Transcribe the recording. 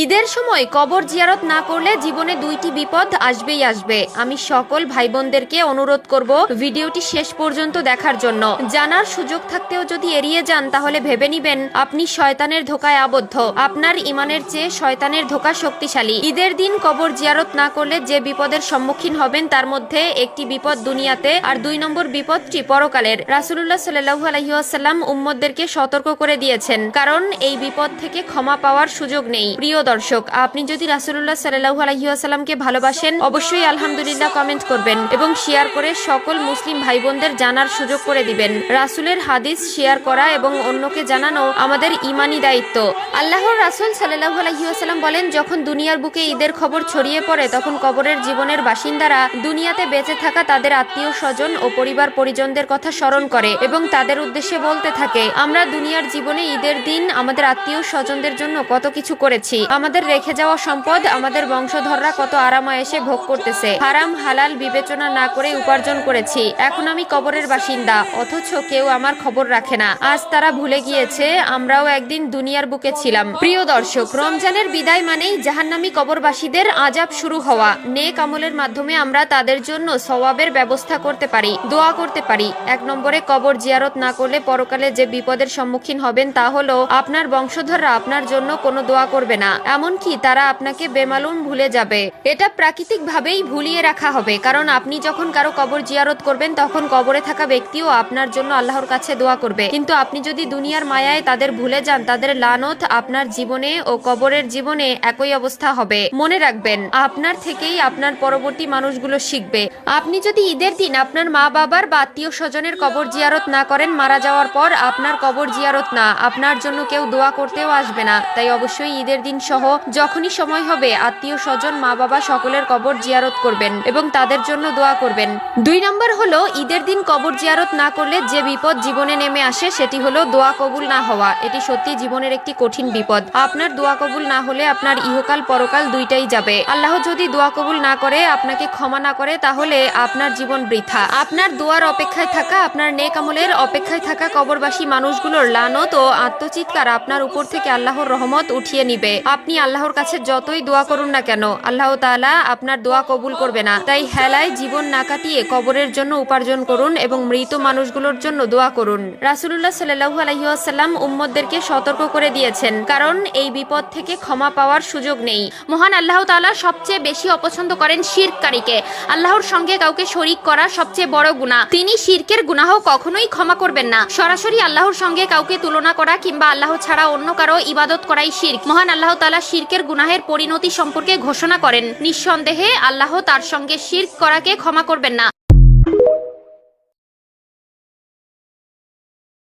ঈদের সময় কবর জিয়ারত না করলে জীবনে দুইটি বিপদ আসবেই আসবে। আমি সকল ভাই বোনদেরকে অনুরোধ করব ভিডিওটি শেষ পর্যন্ত দেখার জন্য। জানার সুযোগ থাকতেও যদি এড়িয়ে যান তাহলে ভেবে নিবেন আপনি শয়তানের ধোকায় আবদ্ধ। আপনার ইমানের চেয়ে শয়তানের ধোকা শক্তিশালী। ঈদের দিন কবর জিয়ারত না করলে যে বিপদের সম্মুখীন হবেন তার মধ্যে একটি বিপদ দুনিয়াতে আর ২ নম্বর বিপদটি পরকালের। রাসূলুল্লাহ সাল্লাল্লাহু আলাইহি ওয়াসাল্লাম উম্মতদেরকে সতর্ক করে দিয়েছেন, কারণ এই বিপদ থেকে ক্ষমা পাওয়ার সুযোগ নেই। প্রিয় দর্শক, আপনি যদি রাসূলুল্লাহ সাল্লাল্লাহু আলাইহি ওয়াসাল্লামকে ভালোবাসেন অবশ্যই আলহামদুলিল্লাহ কমেন্ট করবেন এবং শেয়ার করে সকল মুসলিম ভাই বোনদের জানার সুযোগ করে দিবেন। রাসূলের হাদিস শেয়ার করা এবং অন্যকে জানানো আমাদের ঈমানি দায়িত্ব। আল্লাহর রাসূল সাল্লাল্লাহু আলাইহি ওয়াসাল্লাম বলেন, যখন দুনিয়ার বুকে ঈদের খবর ছড়িয়ে পড়ে তখন কবরের জীবনের বাসিন্দারা দুনিয়াতে বেঁচে থাকা তাদের আত্মীয় স্বজন ও পরিবার পরিজনদের কথা স্মরণ করে এবং তাদের উদ্দেশ্যে বলতে থাকে, আমরা দুনিয়ার জীবনে ঈদের দিন আমাদের আত্মীয় স্বজনদের জন্য কত কিছু করেছি। আমাদের রেখে যাওয়া সম্পদ আমাদের বংশধররা কত আরামায়েশে ভোগ করতেছে। হারাম হালাল বিবেচনা না করে উপার্জন করেছি। এখন আমি কবরের বাসিন্দা, অথচ কেউ আমার খবর রাখে না। আজ তারা ভুলে গিয়েছে আমরাও একদিন দুনিয়ার বুকে ছিলাম। প্রিয় দর্শক, রমজানের বিদায় মানেই জাহান্নামী কবরবাসীদের আযাব শুরু হওয়া। নেক আমলের মাধ্যমে আমরা তাদের জন্য সওয়াবের ব্যবস্থা করতে পারি, দোয়া করতে পারি। ১ নম্বরে, কবর জিয়ারত না করলে পরকালে যে বিপদের সম্মুখীন হবেন তা হলো আপনার বংশধররা আপনার জন্য কোনো দোয়া করবে না, এমনকি তারা আপনাকে বেমালুম ভুলে যাবে। এটা প্রাকৃতিক ভাবেই ভুলিয়ে রাখা হবে, কারণ আপনি যখন কারো কবর জিয়ারত করবেন তখন কবরে থাকা ব্যক্তিও আপনার জন্য আল্লাহর কাছে দোয়া করবে। কিন্তু আপনি যদি দুনিয়ার মায়ায় তাদের ভুলে যান, তাদের লানত আপনার জীবনে ও কবরের জীবনে একই অবস্থা হবে। মনে রাখবেন, আপনার থেকেই আপনার পরবর্তী মানুষগুলো শিখবে। আপনি যদি ঈদের দিন আপনার মা বাবার বা আত্মীয় স্বজনের কবর জিয়ারত না করেন, মারা যাওয়ার পর আপনার কবর জিয়ারত না, আপনার জন্য কেউ দোয়া করতেও আসবে না। তাই অবশ্যই ঈদের দিন সহ যখনই সময় হবে আত্মীয় স্বজন মা বাবা সকলের কবর জিয়ারত করবেন এবং তাদের জন্য দোয়া করবেন। ২ নম্বর হলো, ঈদের দিন কবর জিয়ারত না করলে যে বিপদ জীবনে নেমে আসে সেটি হলো দোয়া কবুল না হওয়া। এটি সত্যি জীবনের একটি কঠিন বিপদ। আপনার দোয়া কবুল না হলে আপনার ইহকাল পরকাল দুইটাই যাবে। আল্লাহ যদি দোয়া কবুল না করে, আপনাকে ক্ষমা না করে, তাহলে আপনার জীবন বৃথা। আপনার দোয়ার অপেক্ষায় থাকা, আপনার নেক আমলের অপেক্ষায় থাকা কবরবাসী মানুষগুলোর লানত ও আত্মচিৎকার আপনার উপর থেকে আল্লাহর রহমত উঠিয়ে নিবে। আপনি আল্লাহর কাছে যতই দোয়া করুন না কেন, আল্লাহ তাআলা আপনার দোয়া কবুল করবে না। তাই হেলায় জীবন না কাটিয়ে কবরের জন্য উপার্জন করুন এবং মৃত মানুষগুলোর জন্য দোয়া করুন। রাসূলুল্লাহ সাল্লাল্লাহু আলাইহি ওয়াসাল্লাম উম্মতদেরকে সতর্ক করে দিয়েছেন, কারণ এই বিপদ থেকে ক্ষমা পাওয়ার সুযোগ নেই। মহান আল্লাহ তাআলা সবচেয়ে বেশি অপছন্দ করেন শিরককারীকে। আল্লাহর সঙ্গে কাউকে শরীক করা সবচেয়ে বড় গুনাহ। তিনি শিরকের গুনাহ কখনোই ক্ষমা করবেন না। সরাসরি আল্লাহর সঙ্গে কাউকে তুলনা করা কিংবা আল্লাহ ছাড়া অন্য কারো ইবাদত করাই শিরক। মহান আল্লাহ তাআলা শিরকের গুনাহের পরিণতি সম্পর্কে ঘোষণা করেন, নিঃসন্দেহে আল্লাহ তার সঙ্গে শিরক করাকে ক্ষমা করবেন না।